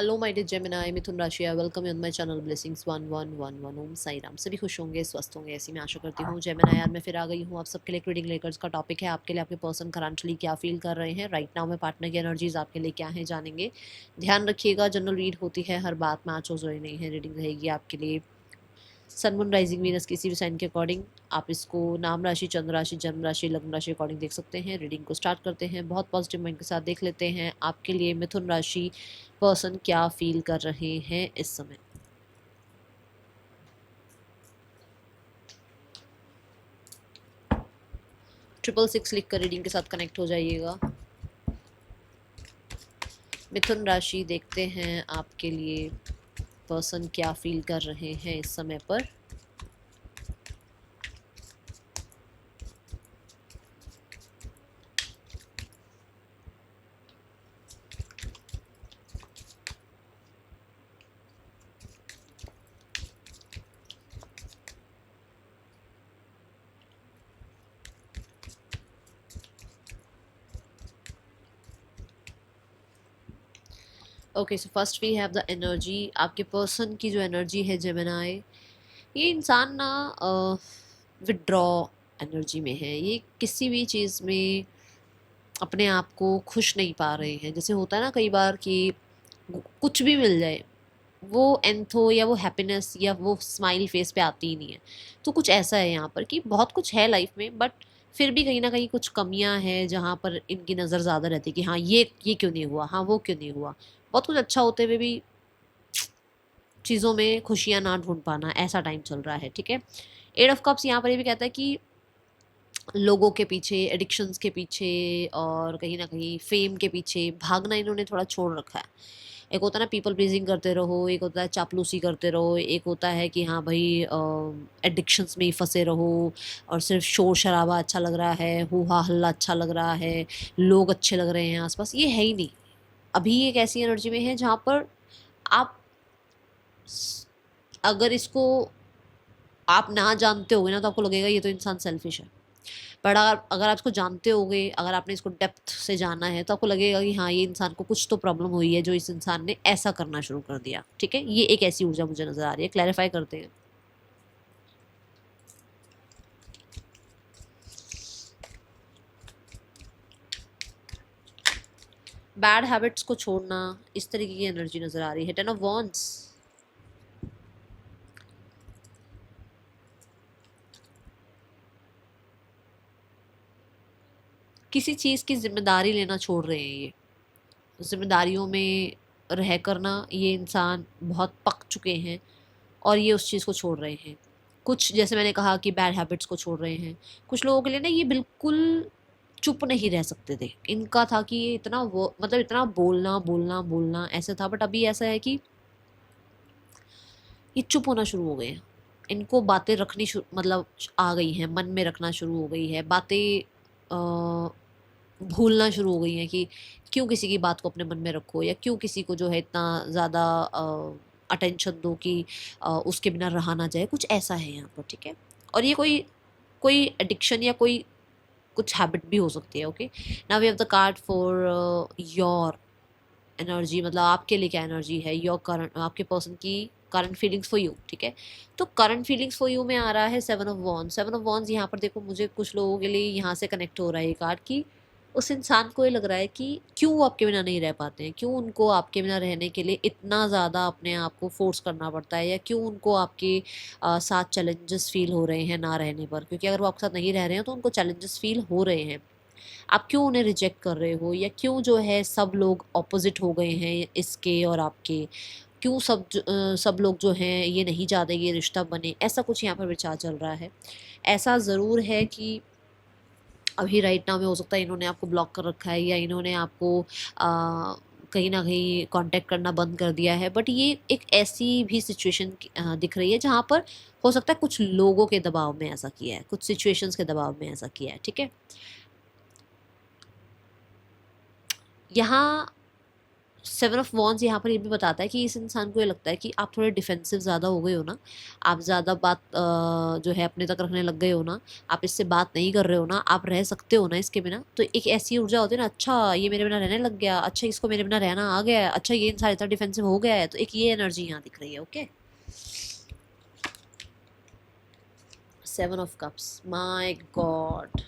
Hello my dear Gemini, मिथुन राशि, welcome on my channel blessings 1111। ओम साई राम। सभी खुश होंगे, स्वस्थ होंगे, ऐसी मैं आशा करती हूँ। जेमिनी यार, मैं फिर आ गई हूँ आप सबके लिए रीडिंग लेकर। का टॉपिक है आपके लिए आपके पर्सन करंटली क्या फील कर रहे हैं राइट नाउ में, पार्टनर की एनर्जीज आपके लिए क्या है जानेंगे। ध्यान रखिएगा, जनरल रीड होती है, हर बात मैच हो जो नहीं है। रीडिंग रहेगी आपके लिए सन मून राइजिंग वीनस किसी भी साइन के अकॉर्डिंग। आप इसको नाम राशि, चंद्र राशि, जन्म राशि, लग्न राशि अकॉर्डिंग देख सकते हैं। रीडिंग को स्टार्ट करते हैं। बहुत पॉजिटिव माइंड के साथ देख लेते हैं आपके लिए मिथुन राशि पर्सन क्या फील कर रहे हैं इस समय। ट्रिपल सिक्स लिख कर रीडिंग के साथ कनेक्ट हो जाइएगा। मिथुन राशि देखते हैं आपके लिए पर्सन क्या फील कर रहे हैं इस समय पर। Okay, so first we have the energy. आपके पर्सन की जो एनर्जी है जेमिनी, ये इंसान ना विड्रॉ एनर्जी में है। ये किसी भी चीज़ में अपने आप को खुश नहीं पा रहे हैं। जैसे होता है ना कई बार कि कुछ भी मिल जाए, वो एंथो या वो हैप्पीनेस या वो स्माइल फेस पे आती ही नहीं है। तो कुछ ऐसा है यहाँ पर कि बहुत कुछ है लाइफ में, बट फिर भी कहीं ना कहीं कुछ कमियां हैं जहाँ पर इनकी नज़र ज़्यादा रहती है कि हाँ ये क्यों नहीं हुआ, हाँ वो क्यों नहीं हुआ। बहुत कुछ अच्छा होते हुए भी चीज़ों में खुशियाँ ना ढूंढ पाना, ऐसा टाइम चल रहा है। ठीक है, एट ऑफ कप्स यहाँ पर ये भी कहता है कि लोगों के पीछे, एडिक्शंस के पीछे और कहीं ना कहीं फेम के पीछे भागना इन्होंने थोड़ा छोड़ रखा है। एक होता है ना पीपल प्लीजिंग करते रहो, एक होता है चापलूसी करते रहो, एक होता है कि हाँ भाई एडिक्शंस में ही फंसे रहो और सिर्फ शोर शराबा अच्छा लग रहा है, हुआ हल्ला अच्छा लग रहा है, लोग अच्छे लग रहे हैं आसपास। ये है ही नहीं। अभी एक ऐसी एनर्जी में है जहाँ पर आप अगर इसको आप ना जानते होगे ना तो आपको लगेगा ये तो इंसान सेल्फिश है। बट अगर अगर आप इसको जानते होगे, अगर आपने इसको डेप्थ से जाना है तो आपको लगेगा कि हाँ ये इंसान को कुछ तो प्रॉब्लम हुई है जो इस इंसान ने ऐसा करना शुरू कर दिया। ठीक है, ये एक ऐसी ऊर्जा मुझे नजर आ रही है। क्लैरिफाई करते हैं। बैड हैबिट्स को छोड़ना, इस तरीके की एनर्जी नजर आ रही है। टेन ऑफ वॉन्ड्स, किसी चीज की जिम्मेदारी लेना छोड़ रहे हैं ये। जिम्मेदारियों में रह कर ना ये इंसान बहुत पक चुके हैं और ये उस चीज़ को छोड़ रहे हैं। कुछ जैसे मैंने कहा कि बैड हैबिट्स को छोड़ रहे हैं। कुछ लोगों के लिए ना ये बिल्कुल चुप नहीं रह सकते थे। इनका था कि ये इतना वो मतलब इतना बोलना बोलना बोलना ऐसा था, बट अभी ऐसा है कि ये चुप होना शुरू हो गए हैं। इनको बातें रखनी मतलब आ गई हैं, मन में रखना शुरू हो गई है बातें। भूलना शुरू हो गई हैं कि क्यों किसी की बात को अपने मन में रखो, या क्यों किसी को जो है इतना ज़्यादा अटेंशन दो कि उसके बिना रहा ना जाए। कुछ ऐसा है यहाँ पर। ठीक है, और ये कोई कोई एडिक्शन या कोई कुछ हैबिट भी हो सकती है। Okay, now we have the card for your energy. मतलब आपके लिए क्या एनर्जी है, योर करंट, आपके पर्सन की करंट फीलिंग्स फॉर यू। ठीक है, तो करंट फीलिंग्स फॉर यू में आ रहा है seven of wands. Seven of wands यहाँ पर देखो, मुझे कुछ लोगों के लिए यहाँ से कनेक्ट हो रहा है ये कार्ड कि उस इंसान को ये लग रहा है कि क्यों वो आपके बिना नहीं रह पाते हैं, क्यों उनको आपके बिना रहने के लिए इतना ज़्यादा अपने आप को फोर्स करना पड़ता है, या क्यों उनको आपके साथ चैलेंजेस फील हो रहे हैं ना रहने पर। क्योंकि अगर वो आपके साथ नहीं रह रहे हैं तो उनको चैलेंजेस फील हो रहे हैं। आप क्यों उन्हें रिजेक्ट कर रहे हो, या क्यों जो है सब लोग ऑपोजिट हो गए हैं इसके और आपके, क्यों सब लोग जो हैं ये नहीं चाहते ये रिश्ता बने। ऐसा कुछ यहाँ पर विचार चल रहा है। ऐसा ज़रूर है कि अभी राइट नाउ में हो सकता है इन्होंने आपको ब्लॉक कर रखा है, या इन्होंने आपको कहीं ना कहीं कांटेक्ट करना बंद कर दिया है। बट ये एक ऐसी भी सिचुएशन दिख रही है जहाँ पर हो सकता है कुछ लोगों के दबाव में ऐसा किया है, कुछ सिचुएशंस के दबाव में ऐसा किया है। ठीक है, यहाँ सेवन ऑफ वॉन्स यहाँ पर ये भी बताता है कि इस इंसान को ये लगता है कि आप थोड़े डिफेंसिव ज़्यादा हो गए हो ना, आप ज़्यादा बात जो है अपने तक रखने लग गए हो ना, आप इससे बात नहीं कर रहे हो ना, आप रह सकते हो ना इसके बिना। तो एक ऐसी ऊर्जा होती है ना, अच्छा ये मेरे बिना रहने लग गया, अच्छा इसको मेरे बिना रहना आ गया है, अच्छा ये इंसान इतना डिफेंसिव हो गया है, तो एक ये एनर्जी यहाँ दिख रही है। Okay, seven of cups, my God.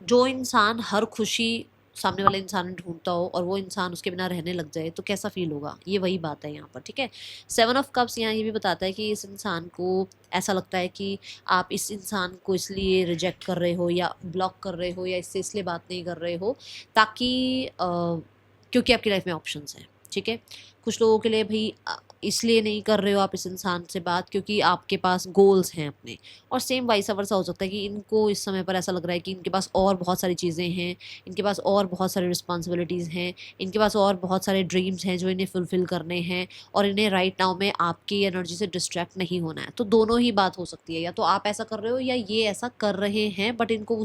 जो इंसान हर खुशी सामने वाले इंसान में ढूंढता हो और वो इंसान उसके बिना रहने लग जाए तो कैसा फील होगा, ये वही बात है यहाँ पर। ठीक है, सेवन ऑफ कप्स यहाँ ये भी बताता है कि इस इंसान को ऐसा लगता है कि आप इस इंसान को इसलिए रिजेक्ट कर रहे हो या ब्लॉक कर रहे हो या इससे इसलिए बात नहीं कर रहे हो ताकि क्योंकि आपकी लाइफ में ऑप्शंस हैं। ठीक है, कुछ लोगों के लिए भाई इसलिए नहीं कर रहे हो आप इस इंसान से बात क्योंकि आपके पास गोल्स हैं अपने, और सेम वाइस वर्सा हो सकता है कि इनको इस समय पर ऐसा लग रहा है कि इनके पास और बहुत सारी चीज़ें हैं, इनके पास और बहुत सारी रिस्पॉन्सिबिलिटीज़ हैं, इनके पास और बहुत सारे ड्रीम्स हैं जो इन्हें फुलफिल करने हैं, और इन्हें राइट नाउ में आपकी एनर्जी से डिस्ट्रैक्ट नहीं होना है। तो दोनों ही बात हो सकती है, या तो आप ऐसा कर रहे हो या ये ऐसा कर रहे हैं, बट इनको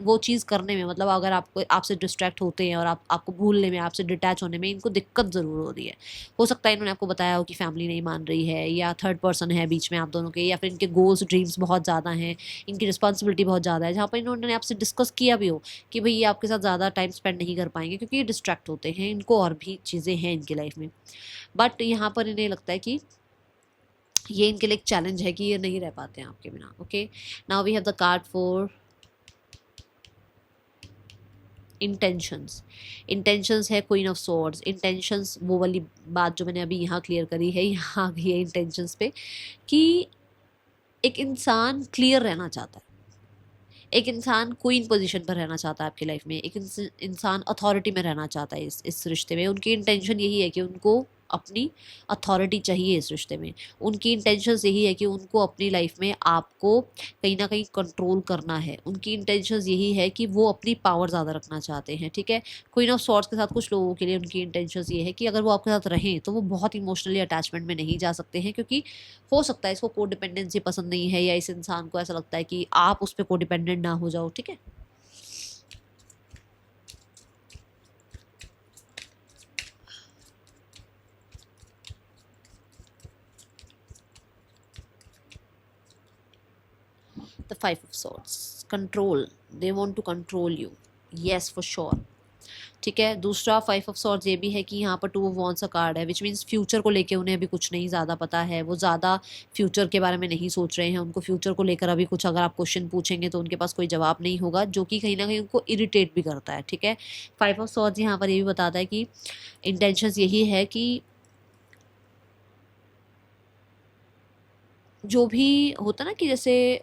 वो चीज़ करने में, मतलब अगर आपको आपसे डिस्ट्रैक्ट होते हैं और आपको भूलने में, आपसे डिटैच होने में इनको दिक्कत ज़रूर हो रही है। हो सकता है इन्होंने आपको बताया हो कि फैमिली नहीं मान रही है, या थर्ड पर्सन है बीच में आप दोनों के, या फिर इनके गोल्स ड्रीम्स बहुत ज़्यादा हैं, इनकी रिस्पॉन्सिबिलिटी बहुत ज़्यादा है, जहाँ पर इन्होंने आपसे डिस्कस किया भी हो कि भाई ये आपके साथ ज़्यादा टाइम स्पेंड नहीं कर पाएंगे क्योंकि ये डिस्ट्रैक्ट होते हैं, इनको और भी चीज़ें हैं इनकी लाइफ में। बट यहाँ पर इन्हें लगता है कि ये इनके लिए एक चैलेंज है कि ये नहीं रह पाते हैं आपके बिना। Okay, now we have the card for intentions. Intentions है क्वीन ऑफ सॉर्ड्स। इंटेंशंस वो वाली बात जो मैंने अभी यहाँ क्लियर करी है, यहाँ आ गई है इंटेंशंस पे, कि एक इंसान क्लियर रहना चाहता है, एक इंसान क्वीन पोजीशन पर रहना चाहता है आपकी लाइफ में, एक इंसान अथॉरिटी में रहना चाहता है इस रिश्ते में। उनकी इंटेंशन यही है कि उनको अपनी अथॉरिटी चाहिए इस रिश्ते में। उनकी इंटेंशंस यही है कि उनको अपनी लाइफ में आपको कहीं ना कहीं कंट्रोल करना है। उनकी इंटेंशंस यही है कि वो अपनी पावर ज़्यादा रखना चाहते हैं। ठीक है, क्वीन ऑफ सॉर्ड्स के साथ कुछ लोगों के लिए उनकी इंटेंशंस ये है कि अगर वो आपके साथ रहें तो वो बहुत इमोशनली अटैचमेंट में नहीं जा सकते हैं, क्योंकि हो सकता है इसको कोडिपेंडेंसी पसंद नहीं है, या इस इंसान को ऐसा लगता है कि आप उस पर कोडिपेंडेंट ना हो जाओ। ठीक है, the five of swords, control, they want to control you, yes for sure. ठीक है, दूसरा फाइव ऑफ सॉर्ड्स ये भी है कि यहाँ पर टू ऑफ वॉन्ड्स का कार्ड है, विच मीन्स फ्यूचर को लेके उन्हें अभी कुछ नहीं ज़्यादा पता है, वो ज़्यादा फ्यूचर के बारे में नहीं सोच रहे हैं, उनको फ्यूचर को लेकर अभी कुछ अगर आप क्वेश्चन पूछेंगे तो उनके पास कोई जवाब नहीं होगा, जो कि कहीं ना कहीं उनको इरिटेट भी करता है। ठीक है, फाइव ऑफ सॉर्ड्स यहाँ पर ये भी बताता है कि इंटेंशंस यही है कि जो भी होता ना, कि जैसे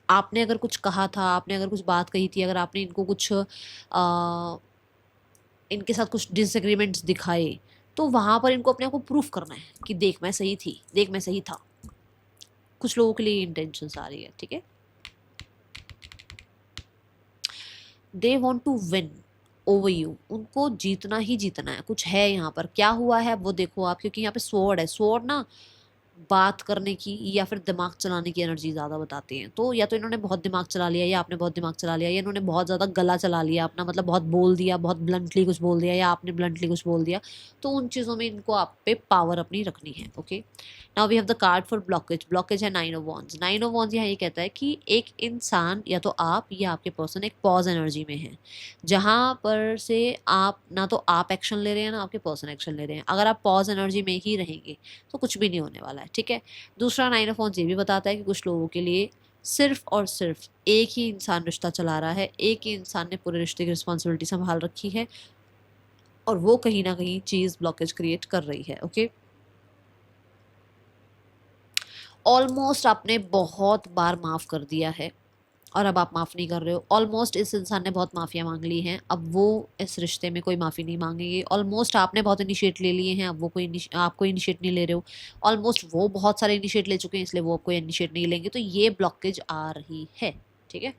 आपने अगर कुछ कहा था, आपने अगर कुछ बात कही थी, अगर आपने इनको कुछ इनके साथ कुछ डिसएग्रीमेंट्स दिखाए, तो वहां पर इनको अपने आप को प्रूफ करना है कि देख मैं सही थी, देख मैं सही था। कुछ लोगों के लिए इंटेंशंस आ रही है। ठीक है, they want to win over you, उनको जीतना ही जीतना है। कुछ है यहाँ पर, क्या हुआ है वो देखो आप, क्योंकि यहाँ पे स्वॉर्ड है। स्वॉर्ड ना बात करने की या फिर दिमाग चलाने की एनर्जी ज़्यादा बताती हैं। तो या तो इन्होंने बहुत दिमाग चला लिया, या आपने बहुत दिमाग चला लिया, या इन्होंने बहुत ज़्यादा गला चला लिया अपना, मतलब बहुत बोल दिया, बहुत ब्लंटली कुछ बोल दिया, या आपने ब्लंटली कुछ बोल दिया। तो उन चीज़ों में इनको आप पे पावर अपनी रखनी है। Okay, now we have the card for blockage. Blockage है nine of wands. Nine of wands यहाँ ये कहता है कि एक इंसान, या तो आप या आपके पर्सन, एक पॉज एनर्जी में है, जहाँ पर से आप ना तो आप एक्शन ले रहे हैं ना आपके पर्सन एक्शन ले रहे हैं। अगर आप पॉज एनर्जी में ही रहेंगे तो कुछ भी नहीं होने वाला है। ठीक है, दूसरा नाइन ऑफ वॉन्ड्स ये भी बताता है कि कुछ लोगों के लिए सिर्फ और सिर्फ एक ही इंसान रिश्ता चला रहा है, एक ही इंसान ने पूरे रिश्ते की रिस्पॉन्सिबिलिटी संभाल रखी है, और वो कहीं ना कहीं चीज़ ब्लॉकेज क्रिएट कर रही है। ओके, ऑलमोस्ट आपने बहुत बार माफ़ कर दिया है और अब आप माफ़ नहीं कर रहे हो। ऑलमोस्ट इस इंसान ने बहुत माफ़ियाँ मांग ली हैं, अब वो इस रिश्ते में कोई माफ़ी नहीं मांगेंगे। ऑलमोस्ट आपने बहुत इनिशिएट ले लिए हैं, अब वो आप कोई इनिशिएट नहीं ले रहे हो। ऑलमोस्ट वो बहुत सारे इनिशिएट ले चुके हैं, इसलिए वो कोई इनिशिएट नहीं लेंगे। तो ये ब्लॉकेज आ रही है। ठीक है,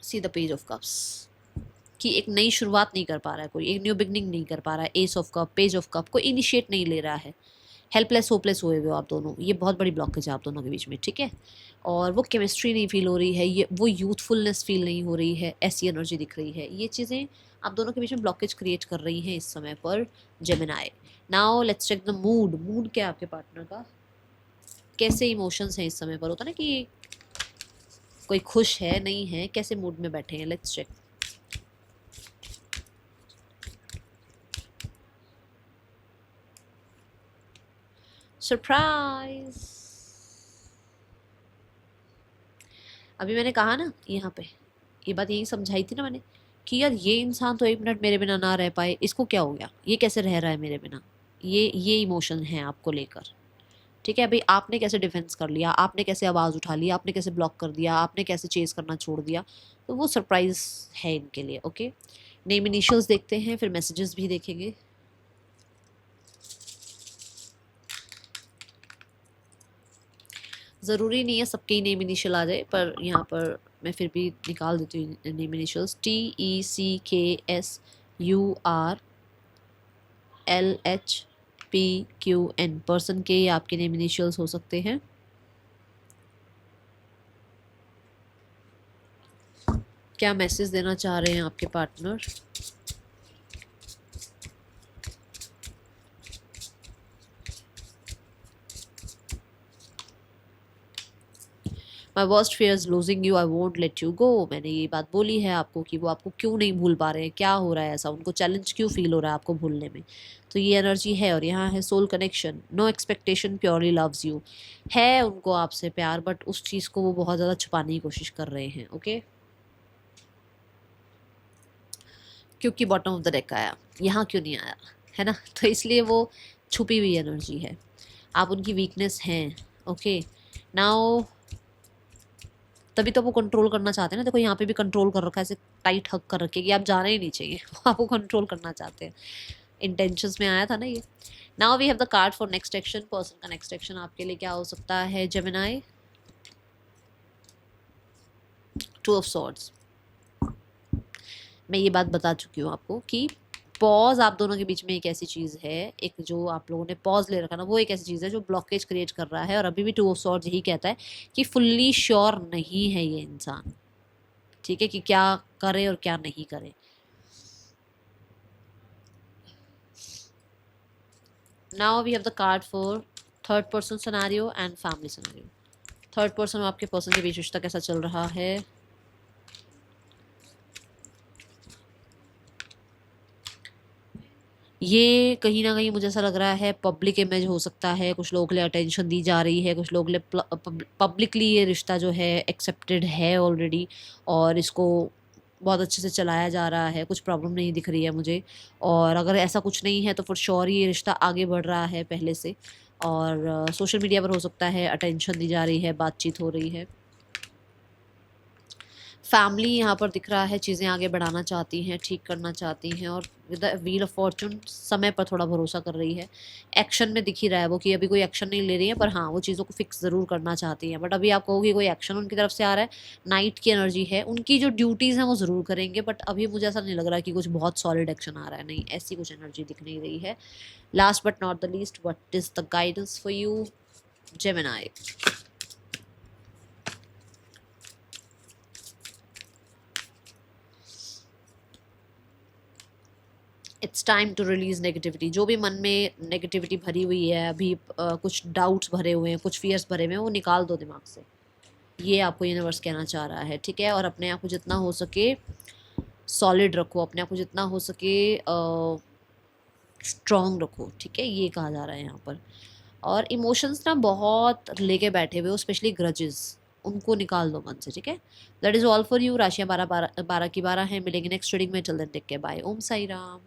see the page of cups, कि एक नई शुरुआत नहीं कर पा रहा है कोई, एक न्यू बिगनिंग नहीं कर पा रहा है। S of cup, page of cup, कोई इनिशिएट नहीं ले रहा है। हेल्पलेस होपलेस हुए हुए हो आप दोनों, ये बहुत बड़ी ब्लॉकेज है आप दोनों के बीच में, ठीक है। और वो केमिस्ट्री नहीं फील हो रही है, ये वो यूथफुलनेस फील नहीं हो रही है, ऐसी एनर्जी दिख रही है। ये चीज़ें आप दोनों के बीच में ब्लॉकेज क्रिएट कर रही हैं इस समय पर Gemini. Now let's check the mood. Mood क्या है आपके पार्टनर का, कैसे इमोशंस हैं इस समय पर, होता ना कि कोई खुश है नहीं है, कैसे मूड में बैठे हैं, लेट्स चेक। सरप्राइज। अभी मैंने कहा ना यहाँ पे, ये बात यही समझाई थी ना मैंने कि यार ये इंसान तो 1 मिनट मेरे बिना ना रह पाए, इसको क्या हो गया, ये कैसे रह रहा है मेरे बिना, ये इमोशन है आपको लेकर, ठीक है। अभी आपने कैसे डिफेंस कर लिया, आपने कैसे आवाज़ उठा लिया, आपने कैसे ब्लॉक कर दिया, आपने कैसे चेस करना छोड़ दिया, तो वो सरप्राइज है इनके लिए। ओके, नेम इनिशियल्स देखते हैं, फिर मैसेजेस भी देखेंगे। ज़रूरी नहीं है सबके ही नेम इनिशियल आ जाए, पर यहाँ पर मैं फिर भी निकाल देती हूँ नेम इनिशियल्स। TECKSURLHPQN, पर्सन के ये आपके नेम इनिशियल्स हो सकते हैं। क्या मैसेज देना चाह रहे हैं आपके partner? My worst fair is losing you, I won't let you go. मैंने ये बात बोली है आपको कि वो आपको क्यों नहीं भूल पा रहे हैं, क्या हो रहा है ऐसा, उनको चैलेंज क्यों फील हो रहा है आपको भूलने में। तो ये एनर्जी है। और यहाँ है soul connection, no expectation, purely loves you. है उनको आपसे प्यार, बट उस चीज़ को वो बहुत ज़्यादा छुपाने की कोशिश कर रहे हैं। ओके, क्योंकि बॉटम ऑफ द डेक आया, यहाँ क्यों नहीं आया, है ना, तो इसलिए वो छुपी हुई एनर्जी है, आप उनकी वीकनेस हैं। ओके, नाउ तभी तो वो कंट्रोल करना चाहते हैं ना, देखो यहाँ पे भी कंट्रोल कर रखा है, ऐसे टाइट हक कर रखे कि आप जाना ही नहीं चाहिए, वो आपको कंट्रोल करना चाहते हैं। इंटेंशंस में आया था ना ये। Now we have the card for next action. Person का नेक्स्ट एक्शन आपके लिए क्या हो सकता है जेमिनाई? 2 of swords. मैं ये बात बता चुकी हूँ आपको कि पॉज आप दोनों के बीच में एक ऐसी चीज़ है, एक जो आप लोगों ने पॉज ले रखा ना, वो एक ऐसी चीज़ है जो ब्लॉकेज क्रिएट कर रहा है। और अभी भी 2 ऑफ सॉर्ड्स यही कहता है कि फुल्ली श्योर नहीं है ये इंसान, ठीक है, कि क्या करे और क्या नहीं करे। Now we have the card for third person scenario and family scenario. Third person और आपके पर्सन के बीच रिश्ता कैसा चल रहा है? ये कहीं ना कहीं मुझे ऐसा लग रहा है पब्लिक इमेज हो सकता है, कुछ लोगों के लिए अटेंशन दी जा रही है, कुछ लोगों के लिए पब्लिकली ये रिश्ता जो है एक्सेप्टेड है ऑलरेडी, और इसको बहुत अच्छे से चलाया जा रहा है, कुछ प्रॉब्लम नहीं दिख रही है मुझे। और अगर ऐसा कुछ नहीं है तो फॉर श्योर ये रिश्ता आगे बढ़ रहा है पहले से, और सोशल मीडिया पर हो सकता है अटेंशन दी जा रही है, बातचीत हो रही है। फैमिली यहाँ पर दिख रहा है चीज़ें आगे बढ़ाना चाहती हैं, ठीक करना चाहती हैं, और with the wheel of Fortune समय पर थोड़ा भरोसा कर रही है। एक्शन में दिख ही रहा है वो कि अभी कोई एक्शन नहीं ले रही है, पर हाँ वो चीज़ों को फिक्स ज़रूर करना चाहती हैं। बट अभी आप कहोगे कोई एक्शन उनकी तरफ से आ रहा है, नाइट की एनर्जी है, उनकी जो ड्यूटीज़ हैं वो ज़रूर करेंगे, बट अभी मुझे ऐसा नहीं लग रहा कि कुछ बहुत सॉलिड एक्शन आ रहा है, नहीं ऐसी कुछ एनर्जी दिख नहीं रही है। Last but not the least, what is the guidance for you Gemini? It's time to release negativity. जो भी मन में नेगेटिविटी भरी हुई है अभी, कुछ डाउट्स भरे हुए हैं, कुछ फियर्स भरे हुए हैं, वो निकाल दो दिमाग से, ये आपको यूनिवर्स कहना चाह रहा है, ठीक है। और अपने आप को जितना हो सके सॉलिड रखो, अपने आप को जितना हो सके स्ट्रॉन्ग रखो, ठीक है, ये कहा जा रहा है यहाँ पर। और इमोशंस ना बहुत लेके बैठे हुए हो, स्पेशली ग्रजेस, उनको निकाल दो मन से, ठीक है। That is all for you. राशियाँ 12 की 12 हैं। मिलेंगे नेक्स्ट रीडिंग में। चल then take care, bye. Om Sai Ram.